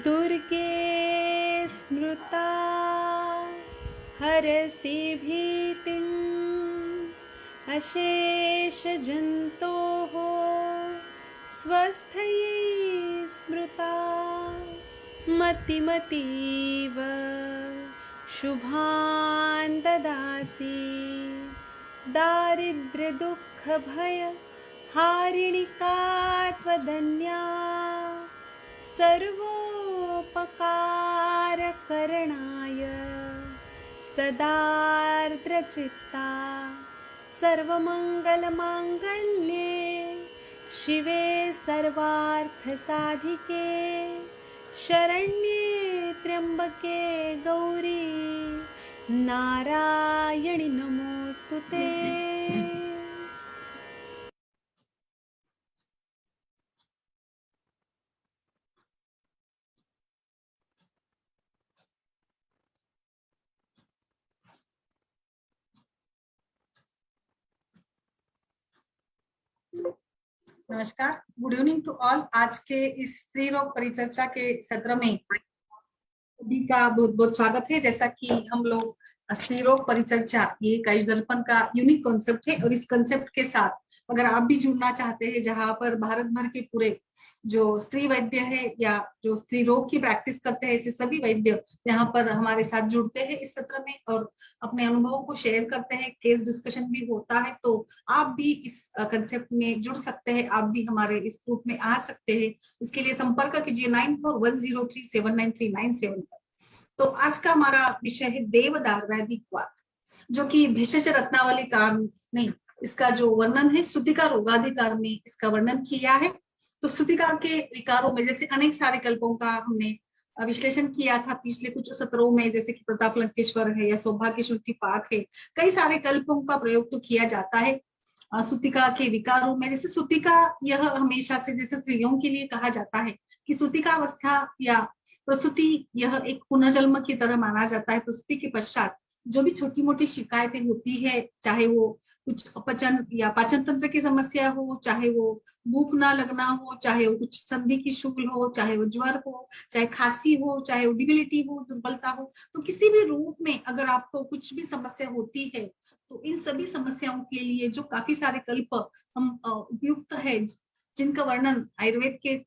दुर्गे स्मृता हरसि भीतिम् अशेषजन्तोः स्वस्थये स्मृता मतिमतीव शुभान् ददासि दारिद्र्यदुःखभय हारिणिका त्वदन्या सर्वोपकारकरणाय सदार्द्रचित्ता सर्वमङ्गलमाङ्गल्ये शिवे सर्वार्थसाधिके शरण्ये त्र्यम्बके गौरी नारायणि नमोऽस्तुते। नमस्कार, गुड इवनिंग टू ऑल। आज के इस स्त्री रोग परिचर्चा के सत्र में सभी का बहुत बहुत स्वागत है। जैसा कि हम लोग स्त्री रोग परिचर्चा ये एक आयुष दर्पण का यूनिक कॉन्सेप्ट है और इस कॉन्सेप्ट के साथ अगर आप भी जुड़ना चाहते हैं, जहां पर भारत भर के पूरे जो स्त्री वैद्य है या जो स्त्री रोग की प्रैक्टिस करते हैं, ऐसे सभी वैद्य यहाँ पर हमारे साथ जुड़ते हैं इस सत्र में और अपने अनुभवों को शेयर करते हैं। केस डिस्कशन भी होता है, तो आप भी इस कंसेप्ट में जुड़ सकते हैं, आप भी हमारे इस ग्रुप में आ सकते हैं। इसके लिए संपर्क कीजिए 9410379397 पर। तो आज का हमारा विषय है देवदार वैदिक वात, जो कि भेषज रत्नावली कार नहीं, इसका जो वर्णन है सुतिका रोगाधिकार में इसका वर्णन किया है। तो सुतिका के विकारों में जैसे अनेक सारे कल्पों का हमने विश्लेषण किया था पिछले कुछ सत्रों में, जैसे कि प्रताप लंकेश्वर है या सौभाग्य श्रुति पाक है, कई सारे कल्पों का प्रयोग तो किया जाता है सुतिका के विकारों में। जैसे सुतिका यह हमेशा से जैसे स्त्रियों के लिए कहा जाता है कि सुतिका अवस्था या प्रसूति यह एक पुनर्जन्म की तरह माना जाता है। प्रसूति के पश्चात जो भी छोटी मोटी शिकायतें होती है, चाहे वो कुछ अपचन या पाचन तंत्र की समस्या हो, चाहे वो भूख ना लगना हो, चाहे वो कुछ संधि की शूल हो, चाहे वो ज्वर हो, चाहे खांसी हो, चाहे वो डिबिलिटी हो, दुर्बलता हो, तो किसी भी रूप में अगर आपको कुछ भी समस्या होती है, तो इन सभी समस्याओं के लिए जो काफी सारे कल्प हम उपयुक्त है, जिनका वर्णन आयुर्वेद के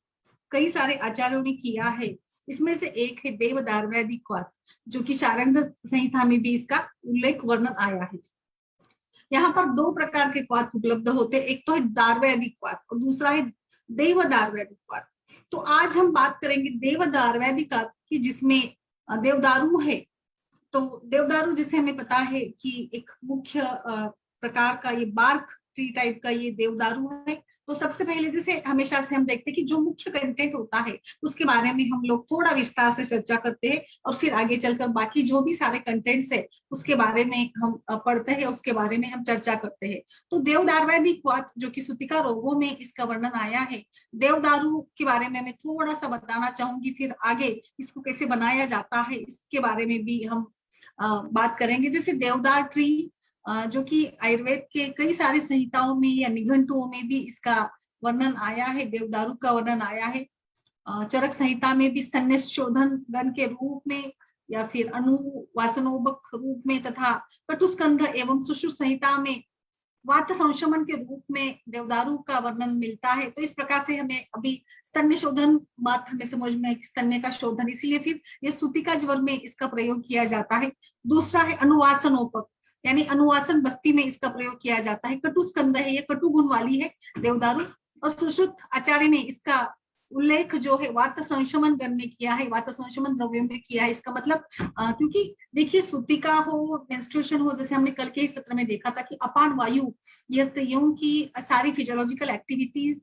कई सारे आचार्यों ने किया है, इसमें से एक है देवदार वैदिक वात, जो कि शारंग संहिता में भी इसका उल्लेख वर्णन आया है। यहाँ पर दो प्रकार के क्वाथ उपलब्ध होते हैं, एक तो है दार्वैदिक क्वाथ और दूसरा है देवदार वैदिक क्वाथ। तो आज हम बात करेंगे देवदार वैदिक की, जिसमें देवदारू है। तो देवदारू जिसे हमें पता है कि एक मुख्य प्रकार का ये बार्क ट्री टाइप का ये देवदारू है। तो सबसे पहले जैसे हमेशा से हम देखते हैं कि जो मुख्य कंटेंट होता है उसके बारे में हम लोग थोड़ा विस्तार से चर्चा करते हैं और फिर आगे चलकर बाकी जो भी सारे कंटेंट्स है उसके बारे में हम पढ़ते हैं, उसके बारे में हम चर्चा करते हैं। तो देवदार वैदिक वात जो कि सुतिका रोगों में इसका वर्णन आया है, देवदारू के बारे में मैं थोड़ा सा बताना चाहूंगी, फिर आगे इसको कैसे बनाया जाता है इसके बारे में भी हम बात करेंगे। जैसे देवदार ट्री जो कि आयुर्वेद के कई सारी संहिताओं में या निघंटुओं में भी इसका वर्णन आया है, देवदारू का वर्णन आया है। चरक संहिता में भी स्तन्य शोधन गण के रूप में या फिर अनुवासनोबक रूप में तथा कटुस्कंध एवं सुश्रुत संहिता में वात संशमन के रूप में देवदारू का वर्णन मिलता है। तो इस प्रकार से हमें अभी स्तन्य शोधन बात हमें समझ में, स्तन्य का शोधन, इसलिए फिर ये सूतिका ज्वर में इसका प्रयोग किया जाता है। दूसरा है अनुवासनोपक, यानी अनुवासन बस्ती में इसका प्रयोग किया जाता है। कटुस्कंद है, ये कटु गुण वाली है देवदारू। और सुश्रुत आचार्य ने इसका उल्लेख जो है वात संशमन गण में किया है, वात संशमन द्रव्यों में किया है। इसका मतलब क्योंकि देखिए सूतिका हो, मेंस्ट्रुएशन हो, जैसे हमने कल के इस सत्र में देखा था कि अपान वायु ये स्त्रियों की सारी फिजियोलॉजिकल एक्टिविटीज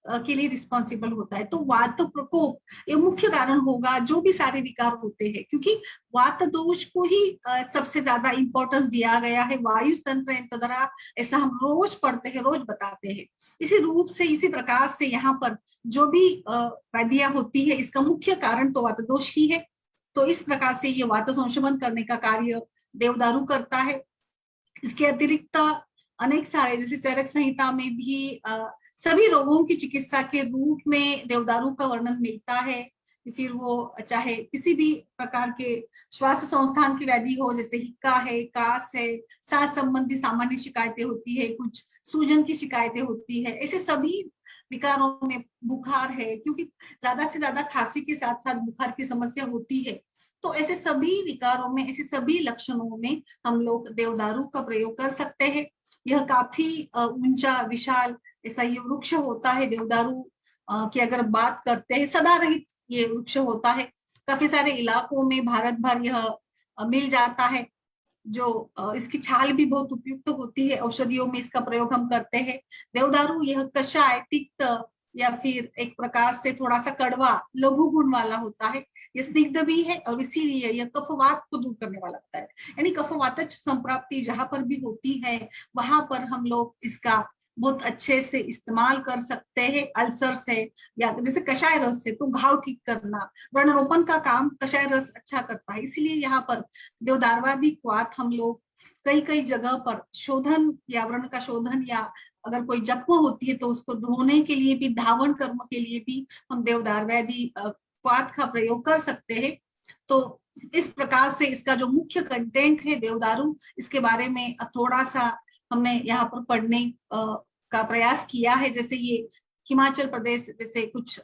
के लिए रिस्पॉन्सिबल होता है। तो वात प्रकोप ये मुख्य कारण होगा जो भी सारे विकार होते हैं, क्योंकि वात दोष को ही सबसे ज्यादा इंपॉर्टेंस दिया गया है। वायु तंत्र द्वारा ऐसा हम रोज पढ़ते हैं, रोज बताते हैं। इसी रूप से, इसी प्रकार से यहाँ पर जो भी व्याधियां होती है इसका मुख्य कारण तो वात दोष ही है। तो इस प्रकार से ये वात संशमन करने का कार्य देवदारू करता है। इसके अतिरिक्त अनेक सारे जैसे चरक संहिता में भी सभी रोगों की चिकित्सा के रूप में देवदारू का वर्णन मिलता है। फिर वो चाहे किसी भी प्रकार के श्वास संस्थान की व्याधि हो, जैसे हिक्का है, कास है, सांस संबंधी सामान्य शिकायतें होती है, कुछ सूजन की शिकायतें होती है, ऐसे सभी विकारों में, बुखार है, क्योंकि ज्यादा से ज्यादा खांसी के साथ साथ बुखार की समस्या होती है, तो ऐसे सभी विकारों में, ऐसे सभी लक्षणों में हम लोग देवदारू का प्रयोग कर सकते हैं। यह काफी ऊंचा विशाल ऐसा ये वृक्ष होता है देवदारू की अगर बात करते हैं, सदा रहित ये वृक्ष होता है। काफी सारे इलाकों में भारत भर यह मिल जाता है। जो इसकी छाल भी बहुत उपयुक्त होती है, औषधियों में इसका प्रयोग हम करते हैं। देवदारू यह कषाय, तिक्त या फिर एक प्रकार से थोड़ा सा कड़वा, लघु गुण वाला होता है। ये स्निग्ध भी है और इसीलिए यह कफवात को दूर करने वाला होता है। यानी कफवातज संप्राप्ति जहां पर भी होती है वहां पर हम लोग इसका बहुत अच्छे से इस्तेमाल कर सकते हैं। अल्सर से या जैसे कषाय रस से तो घाव ठीक करना, व्रणरोपण का काम कषाय रस अच्छा करता है। इसीलिए यहाँ पर देवदारवादी क्वाथ हम लोग कई कई जगह पर शोधन या व्रण का शोधन, या अगर कोई जख्म होती है तो उसको धोने के लिए भी, धावन कर्म के लिए भी हम देवदारवादी क्वाथ का प्रयोग कर सकते हैं। तो इस प्रकार से इसका जो मुख्य कंटेंट है देवदारू, इसके बारे में थोड़ा सा हमने यहाँ पर पढ़ने का प्रयास किया है। जैसे ये हिमाचल प्रदेश जैसे कुछ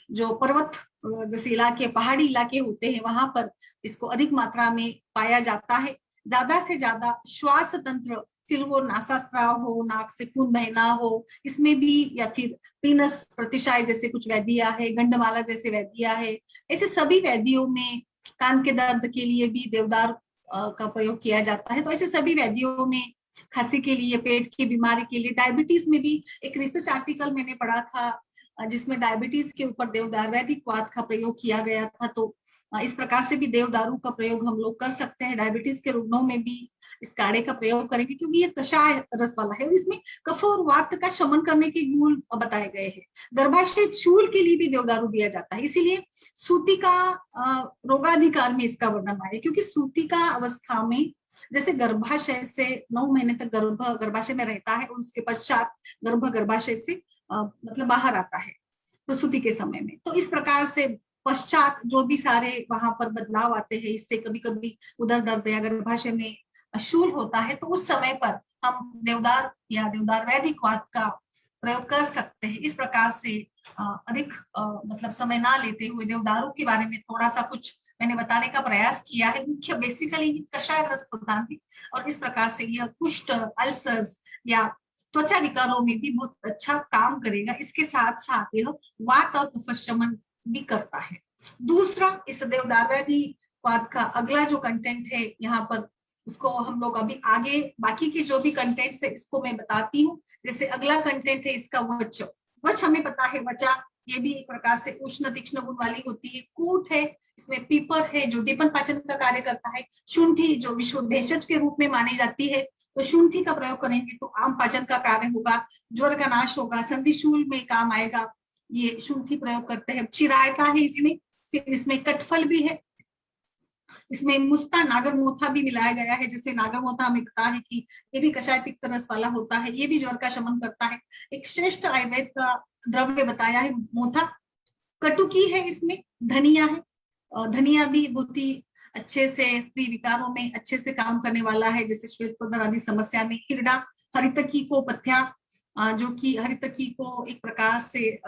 जो पर्वत जैसे इलाके, पहाड़ी इलाके होते हैं, वहां पर इसको अधिक मात्रा में पाया जाता है। ज्यादा से ज्यादा श्वास तंत्र, फिर वो नासास्त्राव हो, नाक से खून बहना हो, इसमें भी, या फिर पीनस प्रतिशाय जैसे कुछ वैदियां है, गंडमाला जैसे वैदियां है, ऐसे सभी वैदियों में, कान के दर्द के लिए भी देवदार का प्रयोग किया जाता है। तो ऐसे सभी वैदियों में, खांसी के लिए, पेट की बीमारी के लिए, डायबिटीज में भी एक रिसर्च आर्टिकल मैंने पढ़ा था जिसमें डायबिटीज के ऊपर देवदार वैदिक क्वाथ का प्रयोग किया गया था। तो इस प्रकार से भी देवदारू का प्रयोग हम लोग कर सकते हैं। डायबिटीज के रुग्णों में भी इस काढ़े का प्रयोग करेंगे, क्योंकि ये कषाय रस वाला है और इसमें कफ और वात का शमन करने के गुण बताए गए हैं। गर्भाशय शूल के लिए भी देवदारू दिया जाता है, इसीलिए सूती का रोगाधिकार में इसका वर्णन आया, क्योंकि सूती का अवस्था में जैसे गर्भाशय से 9 महीने तक गर्भाशय में रहता है और उसके पश्चात गर्भाशय से मतलब बाहर आता है प्रसूति के समय में। तो इस प्रकार से पश्चात जो भी सारे वहां पर बदलाव आते हैं, इससे कभी कभी उदर दर्द या गर्भाशय में शूल होता है, तो उस समय पर हम देवदार या देवदार वैदिक क्वाथ का प्रयोग कर सकते हैं। इस प्रकार से अधिक मतलब समय ना लेते हुए देवदारू के बारे में थोड़ा सा कुछ मैंने बताने का प्रयास किया है। मुख्य बेसिकली कषाय रस प्रदान है और इस प्रकार से यह कुष्ठ, अल्सर्स या त्वचा विकारों में भी बहुत अच्छा काम करेगा। इसके साथ साथ यह वात और कफ शमन भी करता है। दूसरा, इस देवदार वैदिक क्वाथ का अगला जो कंटेंट है यहाँ पर, उसको हम लोग अभी आगे बाकी के जो भी कंटेंट्स है इसको मैं बताती हूँ। जैसे अगला कंटेंट है इसका वच। वच हमें पता है, वचा ये भी एक प्रकार से उष्ण तीक्ष्ण गुण वाली होती है। कूट है, इसमें पीपर है जो दीपन पाचन का कार्य करता है। शुंठी जो विश्व भेषज के रूप में मानी जाती है, तो शुंठी का प्रयोग करेंगे तो आम पाचन का कार्य होगा, ज्वर का नाश होगा, संधिशूल में काम आएगा, ये शुंठी प्रयोग करते हैं। चिरायता है इसमें, फिर इसमें कटफल भी है, इसमें मुस्ता नागर मोथा भी मिलाया गया है। जैसे नागर मोथा हमें पता है कि ये भी कषाय तिक्त रस वाला होता है, ये भी ज्वर का शमन करता है। एक श्रेष्ठ आयुर्वेद का द्रव्य बताया है मोथा। कटुकी है, इसमें धनिया है, धनिया भी बहुत ही अच्छे से स्त्री विकारों में अच्छे से काम करने वाला है, जैसे श्वेत प्रदर आदि समस्या में। हिरडा, हरितकी को पथ्या, जो कि हरितकी को एक प्रकार से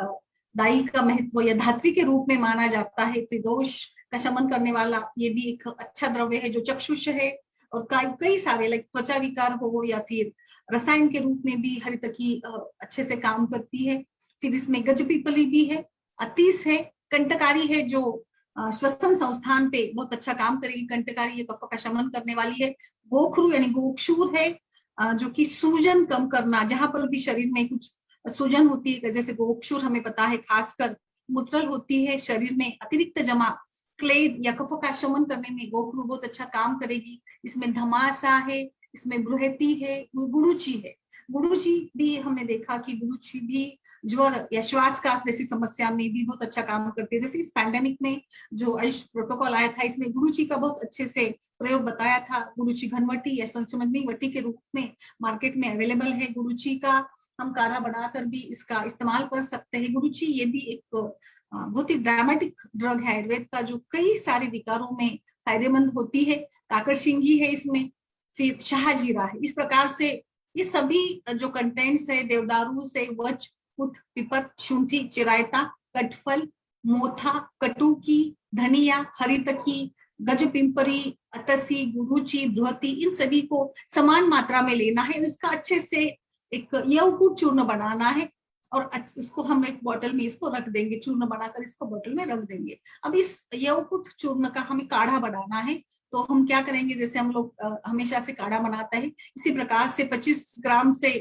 दाई का महत्व या धात्री के रूप में माना जाता है। त्रिदोष का शमन करने वाला ये भी एक अच्छा द्रव्य है। जो चक्षुष है और कई सारे लाइक त्वचा विकार हो या फिर रसायन के रूप में भी हरितकी अच्छे से काम करती है। फिर इसमें गजपीपली भी है, अतीस है, कंटकारी है जो श्वसन संस्थान पे बहुत अच्छा काम करेगी। कंटकारी ये कफ का शमन करने वाली है। गोखरू यानी गोक्षूर है, जो कि सूजन कम करना, जहां पर भी शरीर में कुछ सूजन होती है, जैसे गोक्षूर हमें पता है खासकर मूत्रल होती है शरीर में अतिरिक्त जमा, क्लेद या कफ का शमन करने में गोखरू बहुत अच्छा काम करेगी। इसमें धमासा है, इसमें बृहति है, गुरुची है। गुरुची भी हमने देखा कि गुरुची भी ज्वर या श्वासकाश जैसी समस्या में भी बहुत अच्छा काम करती है। जैसे इस पैंडेमिक में जो आयुष प्रोटोकॉल आया था, इसमें गुरुची का बहुत अच्छे से प्रयोग बताया था। गुरुची घनवटी या संचमनी वटी के रूप में मार्केट में अवेलेबल है। गुरुची का हम काढ़ा बनाकर भी इसका इस्तेमाल कर सकते हैं। गुरुची ये भी एक बहुत ही ड्रामेटिक ड्रग है आयुर्वेद का, जो कई सारे विकारों में फायदेमंद होती है। काकड़शिंगी है इसमें, फिर शाहजीरा है। इस प्रकार से ये सभी जो कंटेंट्स है, देवदारू से वच, कुट, पिपत, शुंठी, चिरायता, कटफल, मोथा, कटुकी, धनिया, हरितकी, गजपिंपरी, अतसी, गुरुची, बृहति, इन सभी को समान मात्रा में लेना है और इसका अच्छे से एक यवकूट चूर्ण बनाना है और इसको हम एक बोतल में इसको रख देंगे, चूर्ण बनाकर इसको बोतल में रख देंगे। अब इस यवकूट चूर्ण का हमें काढ़ा बनाना है, तो हम क्या करेंगे, जैसे हम लोग हमेशा से काढ़ा बनाता है, इसी प्रकार से 25 ग्राम से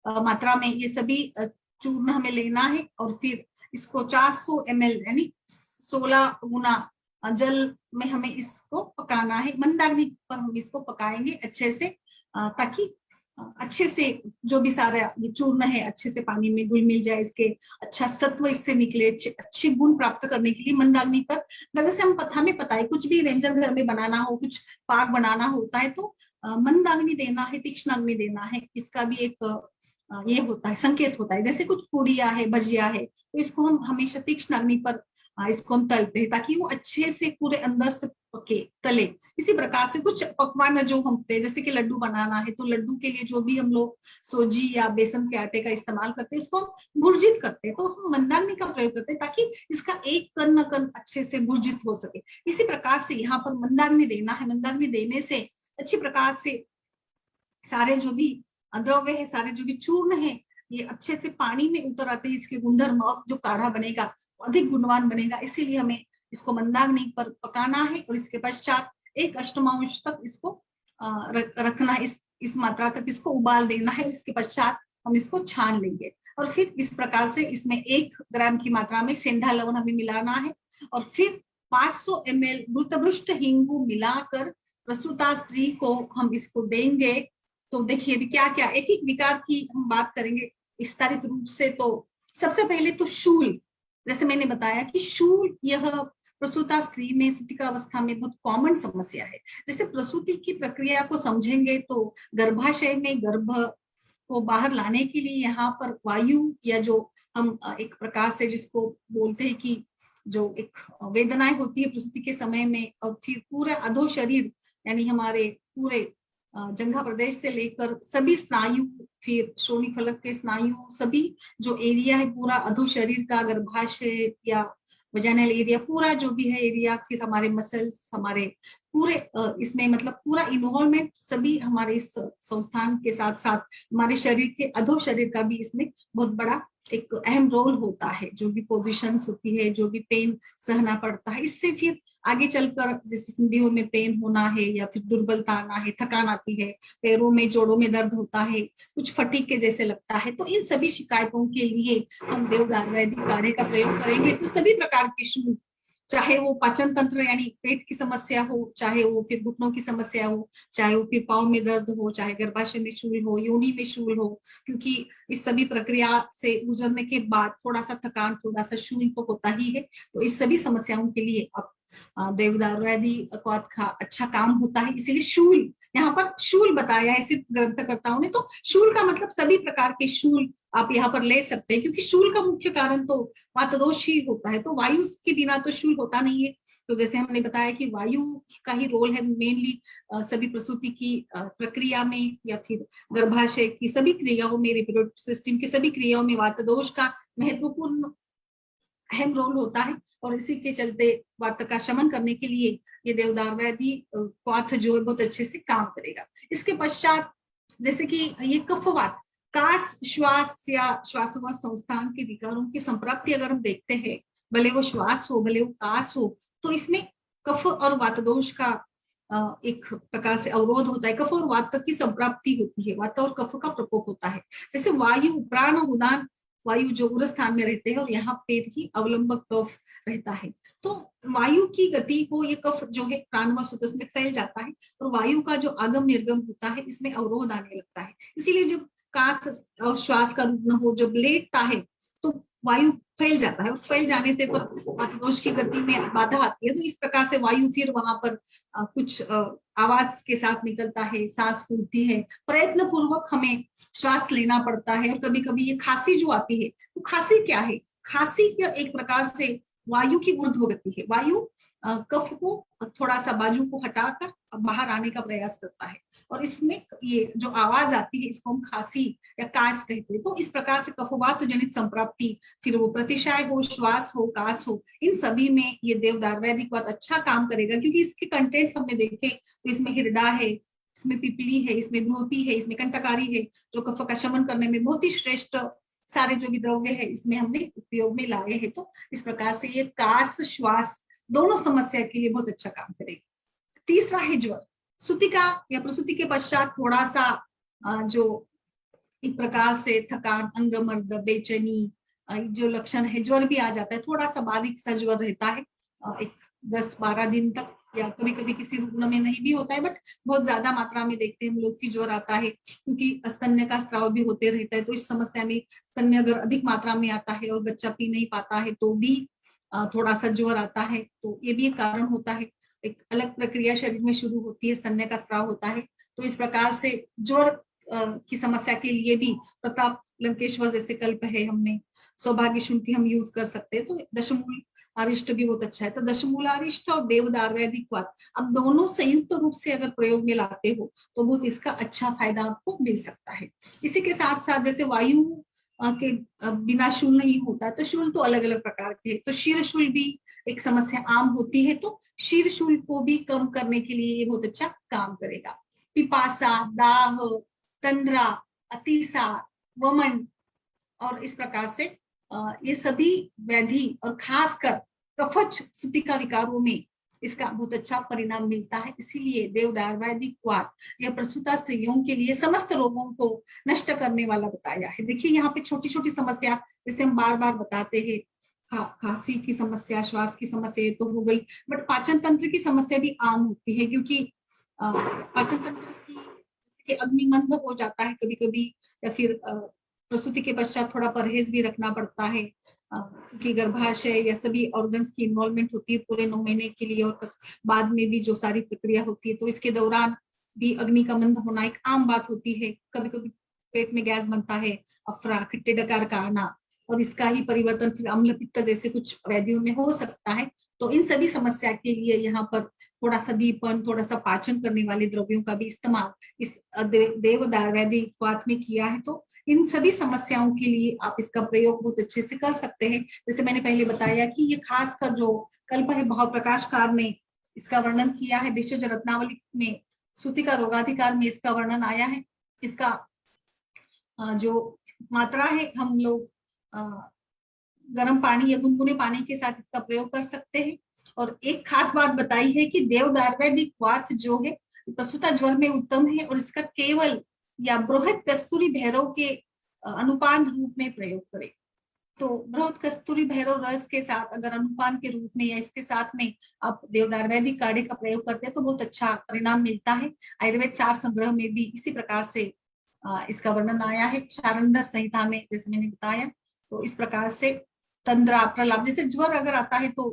मात्रा में ये सभी चूर्ण हमें लेना है और फिर इसको 400 ml यानी 16 गुना जल में हमें इसको पकाना है। मंदाग्नि पर हम इसको पकाएंगे अच्छे से, ताकि अच्छे से जो भी सारा ये चूर्ण है अच्छे से पानी में घुल मिल जाए, इसके अच्छा सत्व इससे निकले, अच्छे गुण प्राप्त करने के लिए मंदाग्नि पर, जैसे हम हमें पता है कुछ भी व्यंजन घर में बनाना हो, कुछ पाक बनाना होता है तो मंदाग्नि देना है, तीक्ष्ण अग्नि देना है। इसका भी एक ये होता है, संकेत होता है। जैसे कुछ पूड़िया है, भजिया है, तो इसको हम हमेशा तीक्ष्ण अग्नि पर इसको हम तलते हैं ताकि वो अच्छे से पूरे अंदर से पके तले। इसी प्रकार से कुछ पकवान जो हम जैसे कि लड्डू बनाना है, तो लड्डू के लिए जो भी हम लोग सोजी या बेसन के आटे का इस्तेमाल करते हैं, उसको हम भुर्जित करते हैं, तो हम मंदाग्नि का प्रयोग करते हैं ताकि इसका एक कण न कण अच्छे से भुर्जित हो सके। इसी प्रकार से यहाँ पर मंदाग्नि देना है। मंदाग्नि देने से अच्छी प्रकार से सारे जो भी द्रव्य है, सारे जो भी चूर्ण है, ये अच्छे से पानी में उतर आते हैं। इसके गुणधर्म और जो काढ़ा बनेगा अधिक गुणवान बनेगा, इसीलिए हमें इसको मंदाग्नि पर पकाना है और इसके पश्चात 1 अष्टमांश तक इसको रखना है, इस मात्रा तक इसको उबाल देना है। इसके पश्चात हम इसको छान लेंगे और फिर इस प्रकार से इसमें 1 ग्राम की मात्रा में सेंधा लवण हमें मिलाना है और फिर 500 ml घृतभृष्ट हिंगू मिलाकर प्रसूता स्त्री को हम इसको देंगे। तो देखिए अभी क्या क्या एक एक विकार की हम बात करेंगे विस्तारित रूप से। तो सबसे पहले तो शूल, जैसे मैंने बताया कि शूल यह प्रसूता स्त्री में सूतिका अवस्था में बहुत कॉमन समस्या है। जैसे प्रसूति की प्रक्रिया को समझेंगे तो गर्भाशय में गर्भ को बाहर लाने के लिए यहाँ पर वायु या जो हम एक प्रकार से जिसको बोलते हैं कि जो एक वेदनाएं होती है प्रसूति के समय में, और फिर पूरा अधो शरीर यानी हमारे पूरे जंघा प्रदेश से लेकर सभी स्नायु, फिर श्रोणी फलक के स्नायु, सभी जो एरिया है पूरा अधो शरीर का, गर्भाशय या वजाइनल एरिया, पूरा जो भी है एरिया, फिर हमारे मसल्स, हमारे पूरे इसमें मतलब पूरा इन्वॉल्वमेंट सभी हमारे इस संस्थान के साथ साथ हमारे शरीर के अधो शरीर का भी इसमें बहुत बड़ा एक अहम रोल होता है। जो भी पोजीशंस होती है, जो भी पेन सहना पड़ता है, इससे फिर आगे चलकर जैसे संधियों में पेन होना है या फिर दुर्बलता आना है, थकान आती है, पैरों में जोड़ों में दर्द होता है, कुछ फटीग के जैसे लगता है, तो इन सभी शिकायतों के लिए हम देवदार वैदिक काढ़े का प्रयोग करेंगे। तो सभी प्रकार के शूल, चाहे वो पाचन तंत्र यानी पेट की समस्या हो, चाहे वो फिर घुटनों की समस्या हो, चाहे वो फिर पाँव में दर्द हो, चाहे गर्भाशय में शूल हो, योनि में शूल हो, क्योंकि इस सभी प्रक्रिया से गुजरने के बाद थोड़ा सा थकान, थोड़ा सा शूल तो होता ही है। तो इस सभी समस्याओं के लिए आप देवदार वैदिक क्वाथ का अच्छा काम होता है। इसीलिए शूल, यहाँ पर शूल बताया है सिर्फ ग्रंथकर्ताओं ने, तो शूल का मतलब सभी प्रकार के शूल आप यहाँ पर ले सकते हैं, क्योंकि शूल का मुख्य कारण तो वातदोष ही होता है, तो वायु के बिना तो शूल होता नहीं है। तो जैसे हमने बताया कि वायु का ही रोल है मेनली सभी प्रसूति की प्रक्रिया में या फिर गर्भाशय की सभी क्रियाओं में, रिप्रोडक्टिव सिस्टम की सभी क्रियाओं में वातदोष का महत्वपूर्ण अहम रोल होता है। और इसी के चलते वात का शमन करने के लिए ये देवदार वैदिक क्वाथ जो है बहुत अच्छे से काम करेगा। इसके पश्चात जैसे कि ये कफवात, काश श्वास या श्वासोच्छ्वास संस्थान के विकारों की संप्राप्ति अगर हम देखते हैं, भले वो श्वास हो भले वो काश हो, तो इसमें कफ और वातदोष का एक प्रकार से अवरोध होता है। कफ और वात की संप्राप्ति होती है, वात और कफ का प्रकोप होता है। जैसे वायु, प्राण और उदान वायु जो उर स्थान में रहते हैं और यहाँ पर ही अवलंबक कफ रहता है, तो वायु की गति को ये कफ जो है प्राणवश होता है, उसमें फैल जाता है और वायु का जो आगम निर्गम होता है इसमें अवरोध आने लगता है। इसीलिए जब काश और श्वास का रुग्ण हो, जब लेटता है तो वायु फैल जाता है, फैल जाने से फिर वातदोष की गति में बाधा आती है। तो इस प्रकार से वायु फिर वहां पर कुछ आवाज के साथ निकलता है, सांस फूलती है, प्रयत्न पूर्वक हमें श्वास लेना पड़ता है। और कभी कभी ये खांसी जो आती है, तो खांसी क्या है, खांसी का एक प्रकार से वायु की ऊर्ध्वगति है। वायु कफ को थोड़ा सा बाजू को हटाकर बाहर आने का प्रयास करता है, और इसमें ये जो आवाज आती है इसको हम खांसी या कास कहते हैं। तो इस प्रकार से कफवात जनित संप्राप्ति, फिर वो प्रतिशाय हो, श्वास हो, कास हो, इन सभी में ये देवदार वैदिक वात अच्छा काम करेगा, क्योंकि इसके कंटेंट्स हमने देखे तो इसमें हिरडा है, इसमें पिपली है, इसमें घ्रोती है, इसमें कंटकारी है, जो कफ का शमन करने में बहुत ही श्रेष्ठ सारे जो भी द्रव्य है इसमें हमने उपयोग में लाए हैं। तो इस प्रकार से ये कास श्वास दोनों समस्या के लिए बहुत अच्छा काम करेगा। तीसरा है ज्वर। सुतिका या प्रसूति के पश्चात थोड़ा सा जो एक प्रकार से थकान, अंगमर्द, बेचैनी जो लक्षण है, ज्वर भी आ जाता है, थोड़ा सा बारीक सा ज्वर रहता है एक 10-12 दिन तक, या कभी कभी किसी रुग्ण में नहीं भी होता है, बट बहुत ज्यादा मात्रा में देखते हैं हम लोग की ज्वर आता है, क्योंकि स्तन्य का स्राव भी होते रहता है। तो इस समस्या में स्तन्य अगर अधिक मात्रा में आता है और बच्चा पी नहीं पाता है तो भी थोड़ा सा ज्वर आता है, तो ये भी एक कारण होता है। एक अलग प्रक्रिया शरीर में शुरू होती है, स्तन्य का स्राव होता है। तो इस प्रकार से ज्वर की समस्या के लिए भी प्रताप लंकेश्वर जैसे कल्प है, हमने सौभाग्य शुंठी हम यूज कर सकते हैं। तो दशमूल अरिष्ट भी बहुत अच्छा है। तो दशमूल अरिष्ट और देवदार वैदिक वात, अब दोनों संयुक्त रूप से अगर प्रयोग में लाते हो तो बहुत इसका अच्छा फायदा आपको मिल सकता है। इसी के साथ साथ जैसे वायु के बिना शूल नहीं होता, तो शूल तो अलग अलग प्रकार के हैं, तो शीर शूल भी एक समस्या आम होती है, तो शीर शूल को भी कम करने के लिए ये बहुत अच्छा काम करेगा। पिपासा, दाह, तंद्रा, अतिसार, वमन, और इस प्रकार से ये सभी व्याधि और खासकर कफच सुतिका विकारों में इसका बहुत अच्छा परिणाम मिलता है। इसीलिए देवदार वैदिक वात यह प्रसूता स्त्रियों के लिए समस्त रोगों को नष्ट करने वाला बताया है। देखिए यहाँ पे छोटी छोटी समस्या जैसे हम बार बार बताते हैं, खांसी की समस्या, श्वास की समस्या तो हो गई, बट पाचन तंत्र की समस्या भी आम होती है, क्योंकि पाचन तंत्र की अग्निमंद हो जाता है कभी कभी, या फिर प्रसूति के पश्चात थोड़ा परहेज भी रखना पड़ता है, क्योंकि गर्भाशय या सभी ऑर्गन्स की इन्वॉल्वमेंट होती है पूरे 9 महीने के लिए, और बाद में भी जो सारी प्रक्रिया होती है, तो इसके दौरान भी अग्नि का मंद होना एक आम बात होती है। कभी कभी पेट में गैस बनता है, अफरा, खट्टे डकार का आना, और इसका ही परिवर्तन फिर अम्ल पित्त जैसे कुछ व्याधियों में हो सकता है। तो इन सभी समस्या के लिए यहाँ पर थोड़ा सा दीपन, थोड़ा सा पाचन करने वाले द्रव्यों का भी इस्तेमाल इस देवदार वैदिक वात में किया है। तो इन सभी समस्याओं के लिए आप इसका प्रयोग बहुत अच्छे से कर सकते हैं। जैसे मैंने पहले बताया कि ये खासकर जो कल्प है भाव प्रकाशकार ने इसका वर्णन किया है, भेषज रत्नावली में सूतिका रोगाधिकार में इसका वर्णन आया है। इसका जो मात्रा है हम लोग गर्म पानी या गुनगुने पानी के साथ इसका प्रयोग कर सकते हैं। और एक खास बात बताई है कि देवदार वैदिक वात जो है प्रसूता ज्वर में उत्तम है, और इसका केवल या बृहद कस्तूरी भैरव के अनुपान रूप में प्रयोग करें। तो बृहद कस्तूरी भैरव रस के साथ अगर अनुपान के रूप में या इसके साथ में आप देवदार वैदिक काढ़े का प्रयोग करते हैं तो बहुत अच्छा परिणाम मिलता है। आयुर्वेद सार संग्रह में भी इसी प्रकार से इसका वर्णन आया है, शारंधर संहिता में, जैसे मैंने बताया। तो इस प्रकार से तंद्रा, प्रलाप, जैसे ज्वर अगर आता है तो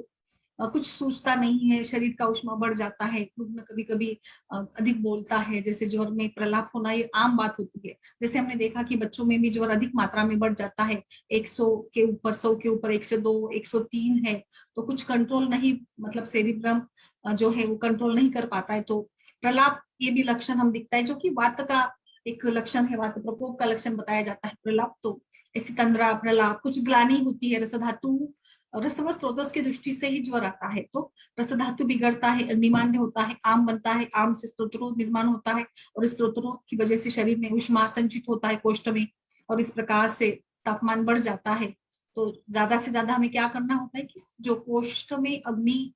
कुछ सूझता नहीं है, शरीर का उष्मा बढ़ जाता है, रुग्ण कभी कभी अधिक बोलता है, जैसे ज्वर में प्रलाप होना ये आम बात होती है। जैसे हमने देखा कि बच्चों में भी ज्वर अधिक मात्रा में बढ़ जाता है, 100 के ऊपर, 100 के ऊपर 102, 103 है, तो कुछ कंट्रोल नहीं, मतलब सेरिब्रम जो है वो कंट्रोल नहीं कर पाता है, तो प्रलाप ये भी लक्षण हम दिखता है, जो कि वात का एक लक्षण है, वात प्रकोप का लक्षण बताया जाता है प्रलाप। तो ऐसी तंद्रा, प्रलाप, कुछ ग्लानी होती है, रसधातु रसव स्रोतस की दृष्टि से ही ज्वर आता है, तो रस धातु बिगड़ता है, अग्निमान्य होता है, आम बनता है, आम से स्त्रोतरोध निर्माण होता है, और इस स्त्रोतरोध की वजह से शरीर में उष्मा संचित होता है कोष्ठ में, और इस प्रकार से तापमान बढ़ जाता है। तो ज्यादा से ज्यादा हमें क्या करना होता है कि जो कोष्ठ में अग्नि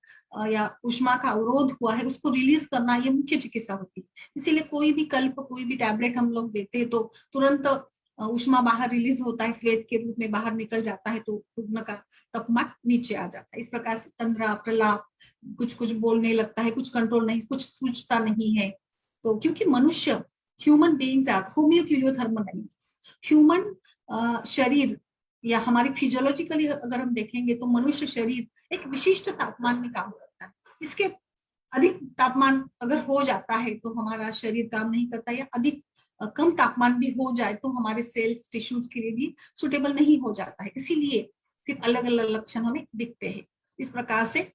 या उष्मा का अवरोध हुआ है उसको रिलीज करना, ये मुख्य चिकित्सा होती है। इसीलिए कोई भी कल्प, कोई भी टैबलेट हम लोग देते हैं तो तुरंत उष्मा बाहर रिलीज होता है, स्वेद के रूप में बाहर निकल जाता है, तो रुग्ण का तापमान नीचे आ जाता है। इस प्रकार से तंद्रा, प्रलाप, कुछ कुछ बोलने लगता है, कुछ कंट्रोल नहीं, कुछ सूझता नहीं है। तो क्योंकि मनुष्य, ह्यूमन बीइंग्स आर होम्योक्यूलियोथर्मोडायनेमिक्स, ह्यूमन शरीर या हमारी फिजियोलॉजिकली अगर हम देखेंगे तो मनुष्य शरीर एक विशिष्ट तापमान में काम करता है। इसके अधिक तापमान अगर हो जाता है तो हमारा शरीर काम नहीं करता, या अधिक कम तापमान भी हो जाए तो हमारे सेल्स, टिश्यूज के लिए भी सुटेबल नहीं हो जाता है। इसीलिए फिर अलग अलग लक्षण हमें दिखते हैं। इस प्रकार से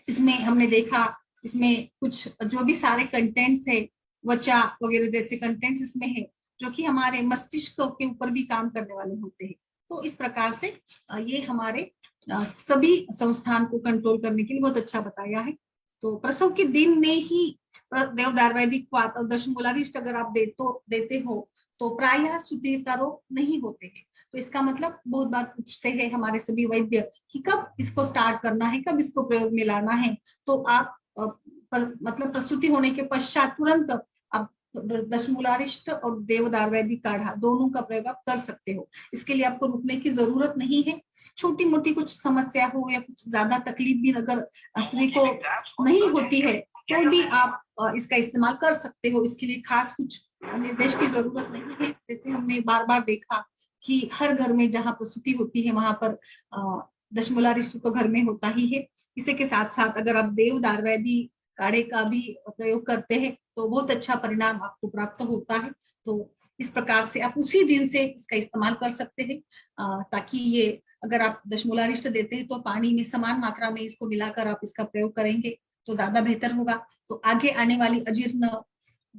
इसमें हमने देखा, इसमें कुछ जो भी सारे कंटेंट्स है, वचा वगैरह जैसे कंटेंट्स इसमें है, जो कि हमारे मस्तिष्क के ऊपर भी काम करने वाले होते हैं। तो इस प्रकार से ये हमारे सभी संस्थान को कंट्रोल करने के लिए बहुत अच्छा बताया है। तो प्रसव के दिन में ही देवदार वैदिक वात और दशमूलारिष्ट अगर आप देते हो तो प्रायः शुद्धिता रोग नहीं होते हैं। तो इसका मतलब बहुत बार पूछते हैं हमारे सभी वैद्य कि कब इसको स्टार्ट करना है, कब इसको प्रयोग में लाना है। तो आप मतलब प्रसूति होने के पश्चात तुरंत आप दशमूलारिष्ट और देवदार वैदिक काढ़ा दोनों का प्रयोग आप कर सकते हो। इसके लिए आपको रुकने की जरूरत नहीं है। छोटी मोटी कुछ समस्या हो या कुछ ज्यादा तकलीफ भी अगर स्त्री को नहीं होती है तो भी आप इसका इस्तेमाल कर सकते हो। इसके लिए खास कुछ निर्देश की जरूरत नहीं है। जैसे हमने बार बार देखा कि हर घर में जहाँ प्रसूति होती है वहां पर दशमूलारिष्ट तो घर में होता ही है। इसी के साथ साथ अगर आप देवदार वैदिक काढ़े का भी प्रयोग करते हैं तो बहुत अच्छा परिणाम आपको प्राप्त होता है। तो इस प्रकार से आप उसी दिन से इसका इस्तेमाल कर सकते हैं, ताकि ये अगर आप दशमूलारिष्ट देते हैं तो पानी में समान मात्रा में इसको मिलाकर आप इसका प्रयोग करेंगे तो ज्यादा बेहतर होगा। तो आगे आने वाली अजीर्ण,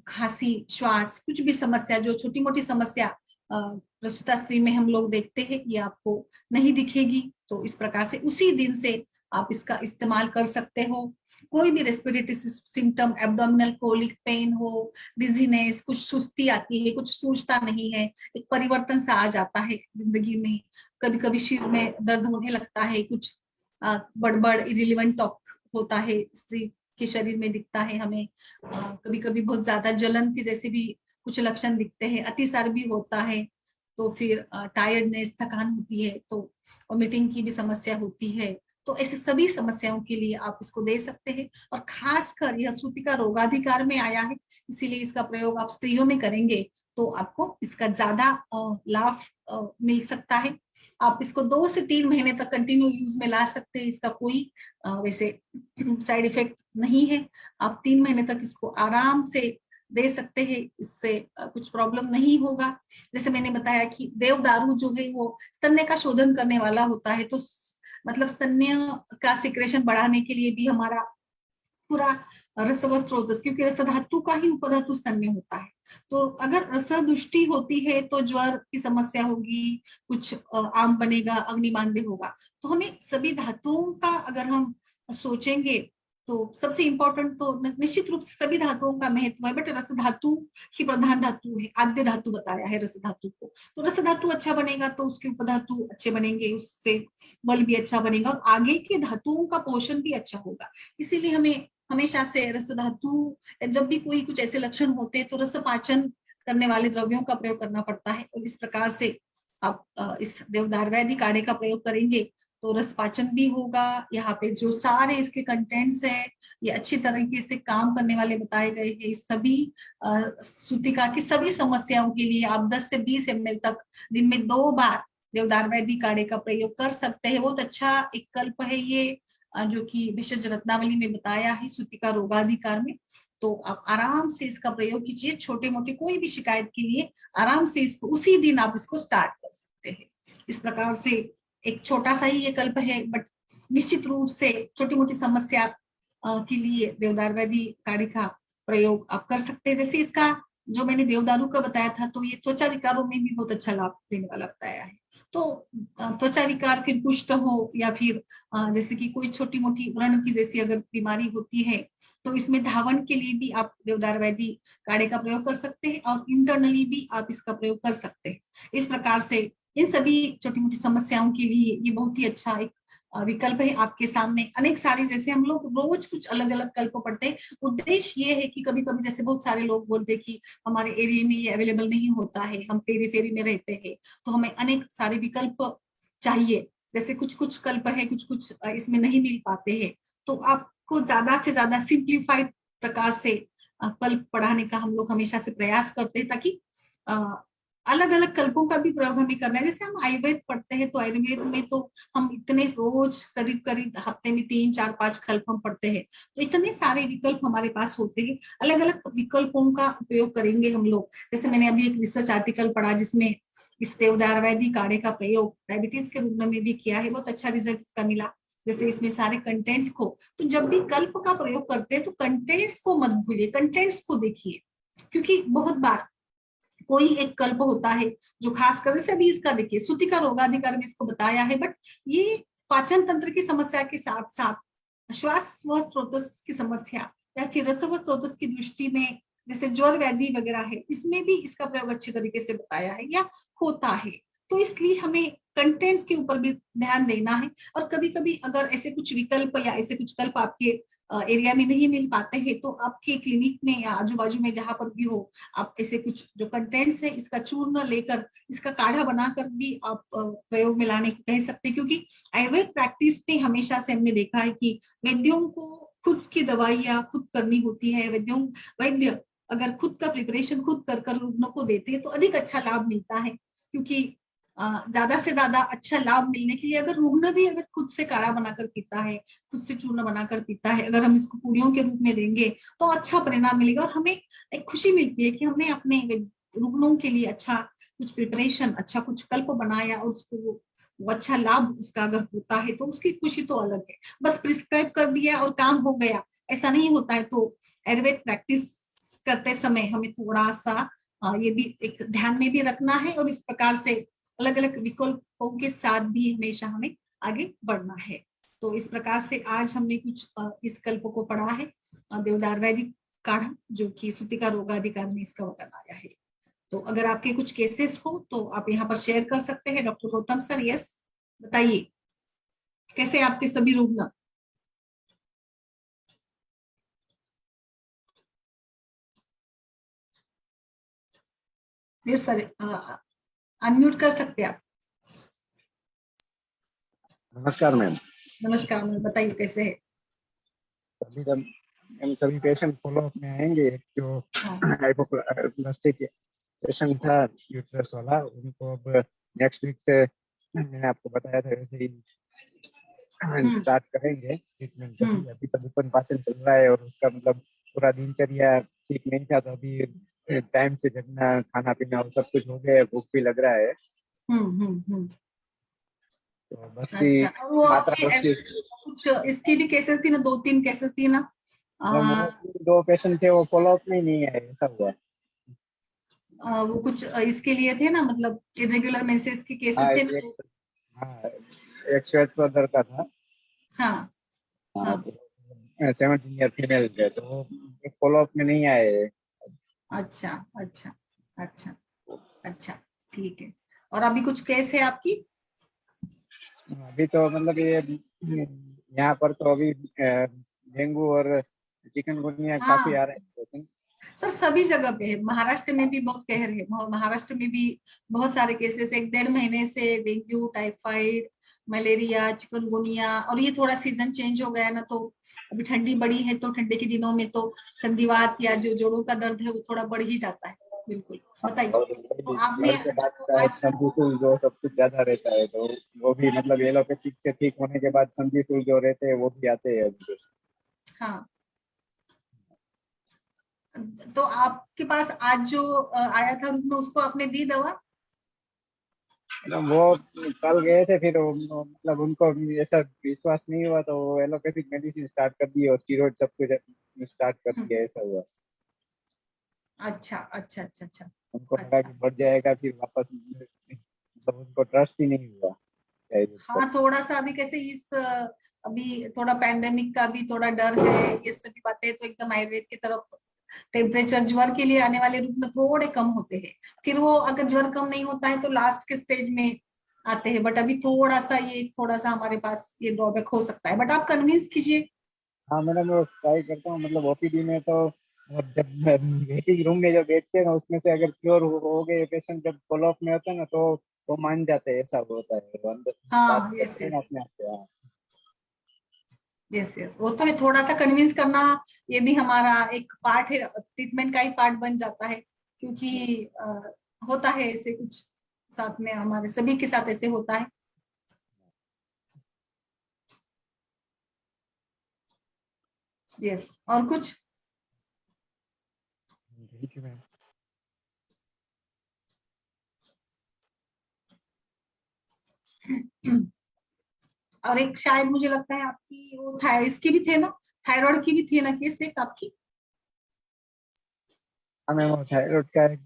खांसी, श्वास, कुछ भी समस्या, जो छोटी मोटी समस्या प्रसूता स्त्री में हम लोग देखते हैं, ये आपको नहीं दिखेगी। तो इस प्रकार से उसी दिन से आप इसका इस्तेमाल कर सकते हो। कोई भी respiratory symptom, abdominal colic pen हो, डिजीनेस, कुछ सुस्ती आती है, कुछ सूझता नहीं है, एक परिवर्तन सा आ जाता है जिंदगी में, कभी कभी सिर में दर्द होने लगता है, कुछ बड़बड़ इरिलीवेंट टॉक होता है, स्त्री के शरीर में दिखता है हमें, कभी कभी बहुत ज्यादा जलन के जैसे भी कुछ लक्षण दिखते हैं, अतिसार भी होता है, तो फिर टायर्डनेस, थकान होती है, तो वोमिटिंग की भी समस्या होती है। तो ऐसे सभी समस्याओं के लिए आप इसको दे सकते हैं। और खासकर यह सूती का रोगाधिकार में आया है, इसीलिए इसका प्रयोग आप स्त्रियों में करेंगे तो आपको इसका ज्यादा लाभ मिल सकता है। आप इसको 2 से 3 महीने तक कंटिन्यू यूज में ला सकते हैं। इसका कोई वैसे साइड इफेक्ट नहीं है। आप 3 महीने तक इसको आराम से दे सकते हैं, इससे कुछ प्रॉब्लम नहीं होगा। जैसे मैंने बताया कि देवदारू जो है वो स्तन्य का शोधन करने वाला होता है, तो मतलब स्तन्य का सिक्रेशन बढ़ाने के लिए भी हमारा पूरा रसव स्रोत, क्योंकि रस धातु का ही उपधातु स्तन्य होता है। तो अगर रस दुष्टि होती है तो ज्वर की समस्या होगी, कुछ आम बनेगा, अग्निमांद्य होगा। तो हमें सभी धातुओं का अगर हम सोचेंगे तो सबसे इंपॉर्टेंट तो निश्चित रूप से सभी धातुओं का महत्व है, बट रस धातु ही प्रधान धातु है, आद्य धातु बताया है रस धातु को। तो रस धातु अच्छा बनेगा तो उसके उपधातु अच्छे बनेंगे, उससे बल भी अच्छा बनेगा और आगे के धातुओं का पोषण भी अच्छा होगा। इसीलिए हमें हमेशा से रस धातु, जब भी कोई कुछ ऐसे लक्षण होते हैं तो रस पाचन करने वाले द्रव्यों का प्रयोग करना पड़ता है। और इस प्रकार से आप इस देवदार वैदिक काढ़े का प्रयोग करेंगे तो रस पाचन भी होगा। यहाँ पे जो सारे इसके कंटेंट्स है ये अच्छी तरीके से काम करने वाले बताए गए हैं। इस सभी सूतिका की सभी समस्याओं के लिए आप 10 से 20 ml तक दिन में 2 बार देवदार वैदिक काढ़े का प्रयोग कर सकते हैं। बहुत अच्छा एक कल्प है ये, जो कि भेषज रत्नावली में बताया है सूतिका रोगाधिकार में। तो आप आराम से इसका प्रयोग कीजिए, छोटे मोटे कोई भी शिकायत के लिए आराम से इसको उसी दिन आप इसको स्टार्ट कर सकते हैं। इस प्रकार से एक छोटा सा ही ये कल्प है, बट निश्चित रूप से छोटी मोटी समस्या के लिए देवदार वैदिक काढ़े का प्रयोग आप कर सकते हैं। जैसे इसका जो मैंने देवदारू का बताया था, तो ये त्वचा विकारों में भी बहुत अच्छा लाभ देने वाला बताया है। तो त्वचा विकार, फिर कुष्ठ हो या फिर जैसे कि कोई छोटी मोटी व्रण की जैसी अगर बीमारी होती है तो इसमें धावन के लिए भी आप देवदार वैदिक काढ़े का प्रयोग कर सकते हैं और इंटरनली भी आप इसका प्रयोग कर सकते हैं। इस प्रकार से इन सभी छोटी मोटी समस्याओं के लिए ये बहुत ही अच्छा एक विकल्प है आपके सामने। अनेक सारे, जैसे हम लोग रोज कुछ अलग अलग कल्प पढ़ते हैं, उद्देश्य ये है कि कभी कभी जैसे बहुत सारे लोग बोलते हैं कि हमारे एरिया में ये अवेलेबल नहीं होता है, हम पेरीफेरी में रहते हैं, तो हमें अनेक सारे विकल्प चाहिए। जैसे कुछ कुछ कल्प है, कुछ कुछ इसमें नहीं मिल पाते हैं, तो आपको ज्यादा से ज्यादा सिंप्लीफाइड प्रकार से कल्प पढ़ाने का हम लोग हमेशा से प्रयास करते हैं, ताकि अलग अलग कल्पों का भी प्रयोग हमें करना है। जैसे हम आयुर्वेद पढ़ते हैं तो आयुर्वेद में तो हम इतने रोज करीब करीब हफ्ते में 3 4 5 कल्प हम पढ़ते हैं, तो इतने सारे विकल्प हमारे पास होते हैं। अलग अलग विकल्पों का उपयोग करेंगे हम लोग। जैसे मैंने अभी एक रिसर्च आर्टिकल पढ़ा जिसमें इस देवदार वैदिक काढ़े का प्रयोग डायबिटीज के रुग्ण में भी किया है, बहुत अच्छा रिजल्ट इसका मिला। जैसे इसमें सारे कंटेंट्स को, तो जब भी कल्प का प्रयोग करते हैं तो कंटेंट्स को मत भूलिए, कंटेंट्स को देखिए। क्योंकि बहुत बार कोई एक कल्प होता है जो खासकर, जैसे अभी इसका देखिए सूतिका रोगाधिकार में इसको बताया है, बट ये पाचन तंत्र की समस्या के साथ साथ श्वास व स्रोतस की समस्या या फिर रस व स्रोतस की दृष्टि में जैसे ज्वर व्याधि वगैरह है, इसमें भी इसका प्रयोग अच्छी तरीके से बताया है या होता है। तो इसलिए हमें कंटेंट्स के ऊपर भी ध्यान देना है। और कभी कभी अगर ऐसे कुछ विकल्प या ऐसे कुछ कल्प आपके एरिया में नहीं मिल पाते हैं, तो आपके क्लिनिक में या आजू बाजू में जहां पर भी हो, आप ऐसे कुछ जो कंटेंट्स है इसका चूर्ण लेकर इसका काढ़ा बनाकर भी आप प्रयोग में लाने को कह सकते हैं। क्योंकि आयुर्वेद प्रैक्टिस में हमेशा से हमने देखा है कि वैद्यों को खुद की दवाइयां खुद करनी होती है। वैद्य अगर खुद का प्रिपरेशन खुद कर कर रुग्णों को देते हैं तो अधिक अच्छा लाभ मिलता है। क्योंकि ज्यादा से ज्यादा अच्छा लाभ मिलने के लिए अगर रुग्ण भी अगर खुद से काढ़ा बनाकर पीता है, खुद से चूर्ण बनाकर पीता है, अगर हम इसको पूड़ियों के रूप में देंगे तो अच्छा परिणाम मिलेगा। और हमें एक खुशी मिलती है कि हमने अपने रुग्णों के लिए अच्छा कुछ प्रिपरेशन, अच्छा कुछ कल्प बनाया और उसको वो अच्छा लाभ उसका अगर होता है तो उसकी खुशी तो अलग है। बस प्रिस्क्राइब कर दिया और काम हो गया, ऐसा नहीं होता है। तो आयुर्वेद प्रैक्टिस करते समय हमें थोड़ा सा ये भी एक ध्यान में भी रखना है, और इस प्रकार से अलग अलग विकल्पों के साथ भी हमेशा हमें आगे बढ़ना है। तो इस प्रकार से आज हमने कुछ इस कल्प को पढ़ा है, देवदार वैदिक काढ़ा, जो कि सूतिका रोगाधिकार में इसका वर्णन आया है। तो अगर आपके कुछ केसेस हो तो आप यहाँ पर शेयर कर सकते हैं। डॉक्टर गौतम सर, यस बताइए कैसे आपके सभी रुग्ण। यस सर, अनम्यूट कर सकते हैं आप। नमस्कार मैम। नमस्कार मैम, बताइए कैसे है। अभी जब हम सभी पेशेंट फॉलोअप में आएंगे, जो हाइपोप्लास्टिक पेशेंट था यूट्रस वाला, उनको अब नेक्स्ट वीक से मैंने आपको बताया था वैसे ही स्टार्ट करेंगे ट्रीटमेंट। अभी तक ओपन पाचन चल रहा है और उसका मतलब पूरा दिनचर्या ठीक नहीं था, तो अभी टाइम से जगना, खाना पीना और सब कुछ हो गया है, भूख भी लग रहा है। तो बस की अच्छा, और वो मात्रा आपके कुछ इसकी भी केसेस थी ना, 2 3 केसेस थी ना। दो पेशेंट थे, वो फॉलोअप में नहीं आए, ऐसा हुआ। वो कुछ इसके लिए थे ना, मतलब इरेगुलर मेंसेस के केसेस थे ना। हाँ, एक श्वेत प्रदर का था। हाँ हाँ, हाँ। तो 17 ईयर फीमेल थे, तो वो फॉलोअप में नहीं आए। अच्छा अच्छा अच्छा अच्छा, ठीक है। और अभी कुछ केस है आपकी। अभी तो मतलब ये यहाँ पर तो अभी डेंगू और चिकनगुनिया काफी हाँ आ रहे हैं। सर, सभी जगह पे है। महाराष्ट्र में भी बहुत कहर है, महाराष्ट्र में भी बहुत सारे केसेस 1 1.5 महीने से डेंगू, टाइफाइड, मलेरिया, चिकनगुनिया। और ये थोड़ा सीजन चेंज हो गया ना, तो अभी ठंडी बड़ी है, तो ठंडे के दिनों में तो संधिवात या जो जोड़ों का दर्द है वो थोड़ा बढ़ ही जाता है। बिल्कुल, बताइए। और तो आपने घर के बाद जो का आज संधिशूल जो सब कुछ ज्यादा रहता है, तो वो भी मतलब एलोपैथिक से ठीक होने के बाद संधिशूल जो रहते हैं वो भी आते हैं अभी। हाँ, तो आपके पास आज जो आया था रुग्ण, उसको आपने दी दवा। वो कल गए थे, फिर मतलब उनको ऐसा विश्वास नहीं हुआ, तो वो एलोपैथिक मेडिसिन स्टार्ट कर दी और स्टीरॉइड सब कुछ स्टार्ट कर दिया, ऐसा हुआ। अच्छा अच्छा अच्छा अच्छा उनको लगा अच्छा। कि बढ़ जाएगा, फिर वापस मतलब उनको ट्रस्ट ही नहीं हुआ आयुर्वेद पर। हाँ, थोड़ा सा अभी कैसे इस अभी थोड़ा पैंडेमिक का भी थोड़ा डर है, ये सभी बातें, तो एकदम आयुर्वेद की तरफ टेम्परेचर, ज्वर के लिए आने वाले रूप में थोड़े कम होते हैं। फिर वो अगर ज्वर कम नहीं होता है तो लास्ट के स्टेज में आते हैं। बट अभी थोड़ा सा ये थोड़ा सा हमारे पास ये ड्रॉबैक हो सकता है, बट आप कन्विंस कीजिए। हाँ मैडम, मैं ट्राई करता हूँ, मतलब ओपीडी में तो, और जब वेटिंग रूम में जो बैठते हैं ना, उसमें से अगर क्योर हो गए पेशेंट, जब फॉलोअप में होता है ना, तो वो मान जाते हैं, ऐसा होता है, वो अंदर बात हाँ, यस करते हैं ना यस अपने आप से। हाँ यस यस, वो तो है, थोड़ा सा कन्विंस करना। ये भी हमारा एक पार्ट है, ट्रीटमेंट का ही पार्ट बन जाता है। क्योंकि होता है ऐसे कुछ साथ में, हमारे सभी के साथ ऐसे होता है? यस, और कुछ? Thank you ma'am. और एक शायद मुझे लगता है आपकी वो इसकी भी थे ना, थायराइड की भी थी ना केस एक आपकी? हाँ मैम, वो थायराइड का एक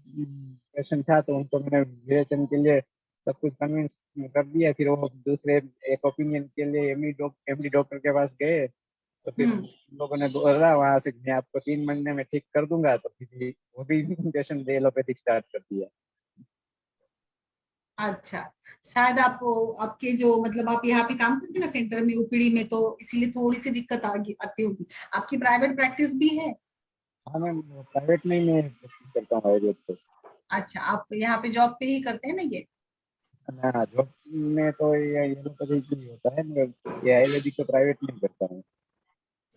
पेशेंट था, तो उनको मैंने विवेचन के लिए सब कुछ कन्विंस कर दिया। फिर वो दूसरे एक ओपिनियन के लिए एमडी डॉक्टर के पास गए, तो फिर उन लोगों ने बोला वहां से मैं आपको 3 महीने में ठीक कर दूंगा। तो फिर वो भी पेशेंट ने एलोपैथिक स्टार्ट कर दिया। अच्छा, शायद आप आपके जो मतलब आप यहाँ पे काम करते हैं ना सेंटर में ओपीडी में, तो इसीलिए थोड़ी सी दिक्कत आती होगी। आपकी प्राइवेट प्रैक्टिस भी है? हाँ मैम, प्राइवेट में ही मैं प्रैक्टिस करता हूँ आयुर्वेद पे। अच्छा, आप यहाँ पे जॉब पे ही करते हैं ना ये? ना, जॉब में तो ये एलोपैथिक ही होता है, मगर ये आयुर्वेदिक तो प्राइवेट में ही करता हूँ।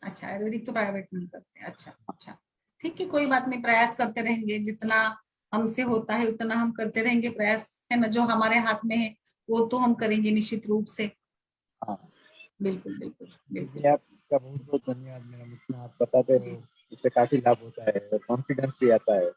अच्छा, आयुर्वेदिक तो प्राइवेट में ही करते हैं। अच्छा अच्छा, ठीक है, कोई बात नहीं, प्रयास करते रहेंगे, जितना हमसे होता है उतना हम करते रहेंगे प्रयास, है ना, जो हमारे हाथ में है वो तो हम करेंगे निश्चित रूप से। हाँ, बिल्कुल बिल्कुल बिल्कुल। ये आपका बहुत बहुत धन्यवाद मैडम, इतना आप बताते जी हो, इससे काफी लाभ होता है और कॉन्फिडेंस भी आता है।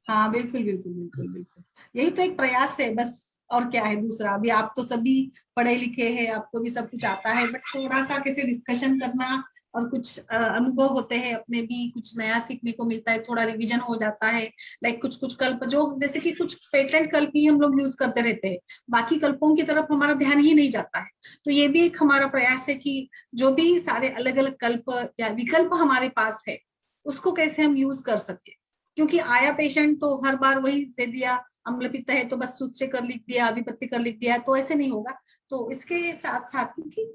हाँ, बिल्कुल बिल्कुल बिल्कुल बिल्कुल, यही तो एक प्रयास है बस। और क्या है दूसरा, अभी आप तो सभी पढ़े लिखे हैं, आपको भी सब कुछ आता है, बट थोड़ा सा कैसे डिस्कशन करना और कुछ अनुभव होते हैं अपने भी, कुछ नया सीखने को मिलता है, थोड़ा रिवीजन हो जाता है। लाइक कुछ कुछ कल्प जो जैसे कि कुछ पेटेंट कल्प ही हम लोग यूज करते रहते हैं, बाकी कल्पों की तरफ हमारा ध्यान ही नहीं जाता है। तो ये भी एक हमारा प्रयास है कि जो भी सारे अलग अलग कल्प या विकल्प हमारे पास है उसको कैसे हम यूज कर सके। क्योंकि आया पेशेंट तो हर बार वही दे दिया, अम्ल पित्त है तो बस सूचे कर लिख दिया, विपत्ति कर लिख दिया, तो ऐसे नहीं होगा। तो इसके साथ साथ क्योंकि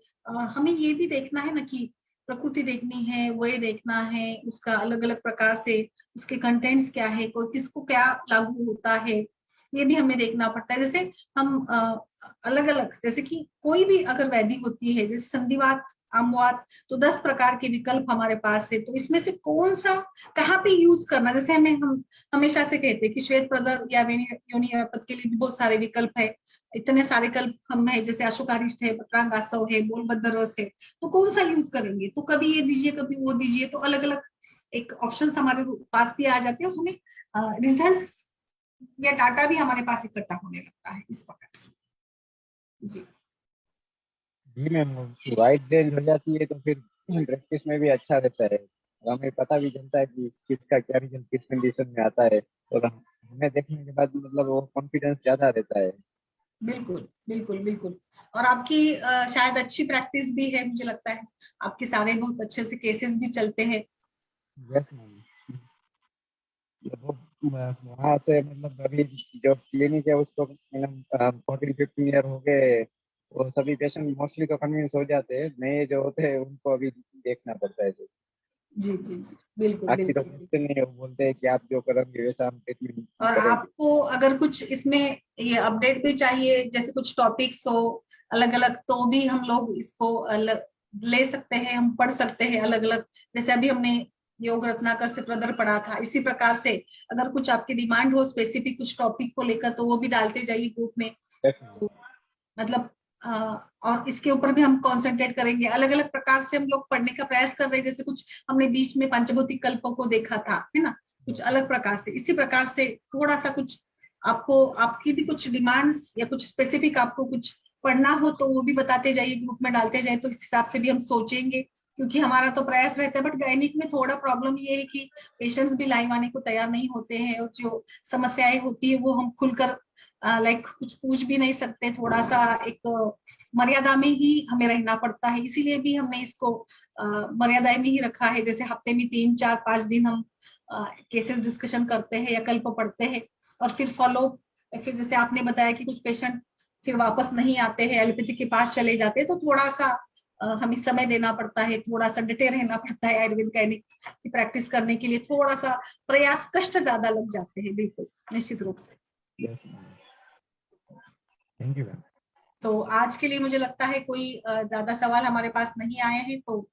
हमें ये भी देखना है ना कि प्रकृति देखनी है, वो ये देखना है उसका अलग अलग प्रकार से उसके कंटेंट्स क्या है, कोई किसको क्या लागू होता है, ये भी हमें देखना पड़ता है। जैसे हम अलग अलग, जैसे कि कोई भी अगर व्याधि होती है जैसे संधिवात, आमवात, तो 10 प्रकार के विकल्प हमारे पास है, तो इसमें से कौन सा कहाँ पे यूज करना। जैसे हम हमेशा से कहते हैं कि श्वेत प्रदर या योनि पद के लिए भी बहुत सारे विकल्प है, इतने सारे कल्प हम है, जैसे अशोकारिष्ट है, पत्रांगासव है, बोलबद्ध रस है, तो कौन सा यूज करेंगे, तो कभी ये दीजिए कभी वो दीजिए, तो अलग अलग एक ऑप्शन हमारे पास भी आ जाते हैं, और हमें रिजल्ट्स या डाटा भी हमारे पास इकट्ठा होने लगता है इस प्रकार से। जी जी मैम, वाइट रेंज हो जाती है तो फिर प्रैक्टिस में भी अच्छा रहता है, और हमें पता भी चलता है कि किसका क्या रिजल्ट किस कंडीशन में आता है, और हमें देखने के बाद मतलब वो कॉन्फिडेंस ज्यादा रहता है। बिल्कुल बिल्कुल बिल्कुल। और आपकी शायद अच्छी प्रैक्टिस भी है, मुझे लगता है आपके सारे बहुत अच्छे से केसेस भी चलते हैं। यस मैम, वहाँ से मतलब अभी जो क्लिनिक है उसको मतलब 14-15 ईयर हो गए, और सभी पेशेंट मोस्टली तो कन्विंस हो जाते हैं, नए जो होते हैं उनको अभी देखना पड़ता है। जी जी जी, बिल्कुल बाकी तो बिल्कुल बिल्कुल। पूछते नहीं है, वो बोलते हैं कि आप जो करोगे वैसा हम ट्रीटमेंट और करेंगे। आपको अगर कुछ इसमें ये अपडेट भी चाहिए, जैसे कुछ टॉपिक्स हो अलग अलग, तो भी हम लोग इसको अलग ले सकते हैं, हम पढ़ सकते हैं अलग अलग। जैसे अभी हमने योग रत्नाकर से प्रदर पढ़ा था, इसी प्रकार से अगर कुछ आपकी डिमांड हो स्पेसिफिक कुछ टॉपिक को लेकर, तो वो भी डालते जाइए ग्रुप में। तो मतलब और इसके ऊपर भी हम कंसंट्रेट करेंगे, अलग अलग प्रकार से हम लोग पढ़ने का प्रयास कर रहे हैं। जैसे कुछ हमने बीच में पंचभौतिक कल्पों को देखा था, है ना, कुछ अलग प्रकार से, इसी प्रकार से थोड़ा सा कुछ आपको आपकी भी कुछ डिमांड्स या कुछ स्पेसिफिक आपको कुछ पढ़ना हो तो वो भी बताते जाइए, ग्रुप में डालते जाए, तो इस हिसाब से भी हम सोचेंगे। क्योंकि हमारा तो प्रयास रहता है, बट गायनिक में थोड़ा प्रॉब्लम ये है कि पेशेंट्स भी लाइव आने को तैयार नहीं होते हैं, और जो समस्याएं होती है वो हम खुलकर लाइक कुछ पूछ भी नहीं सकते, थोड़ा सा एक मर्यादा में ही हमें रहना पड़ता है। इसीलिए भी हमने इसको मर्यादा में ही रखा है। जैसे हफ्ते में 3 4 5 दिन हम केसेस डिस्कशन करते हैं या कल्प पढ़ते हैं, और फिर फॉलो, फिर जैसे आपने बताया कि कुछ पेशेंट फिर वापस नहीं आते हैं, एलोपैथी के पास चले जाते हैं, तो थोड़ा सा हमें समय देना पड़ता है, थोड़ा सा डटे रहना पड़ता है, आयुर्वेद गायनिक की प्रैक्टिस करने के लिए थोड़ा सा प्रयास कष्ट ज्यादा लग जाते हैं, बिल्कुल निश्चित रूप से। Yes, thank you ma'am. तो आज के लिए मुझे लगता है कोई ज्यादा सवाल हमारे पास नहीं आए हैं। तो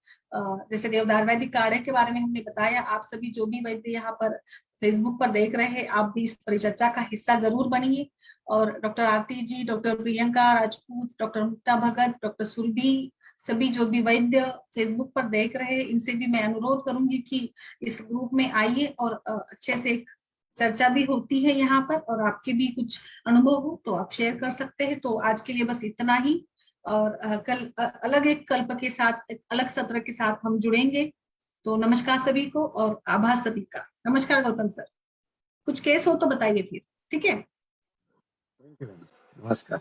जैसे देवदार वैदिक काढ़े के बारे में हमने बताया, आप सभी जो भी वैद्य यहाँ पर फेसबुक पर देख रहे हैं, आप भी इस परिचर्चा का हिस्सा जरूर बनिए। और डॉक्टर आरती जी, डॉक्टर प्रियंका राजपूत, डॉक्टर मुक्ता भगत, डॉक्टर सुरभि, सभी जो भी वैद्य फेसबुक पर देख रहे हैं, इनसे भी मैं अनुरोध करूंगी कि इस ग्रुप में आइए और अच्छे से एक चर्चा भी होती है यहाँ पर, और आपके भी कुछ अनुभव हो तो आप शेयर कर सकते हैं। तो आज के लिए बस इतना ही, और कल अलग एक कल्प के साथ, एक अलग सत्र के साथ हम जुड़ेंगे। तो नमस्कार सभी को और आभार सभी का। नमस्कार गौतम सर, कुछ केस हो तो बताइए फिर, ठीक है? नमस्कार।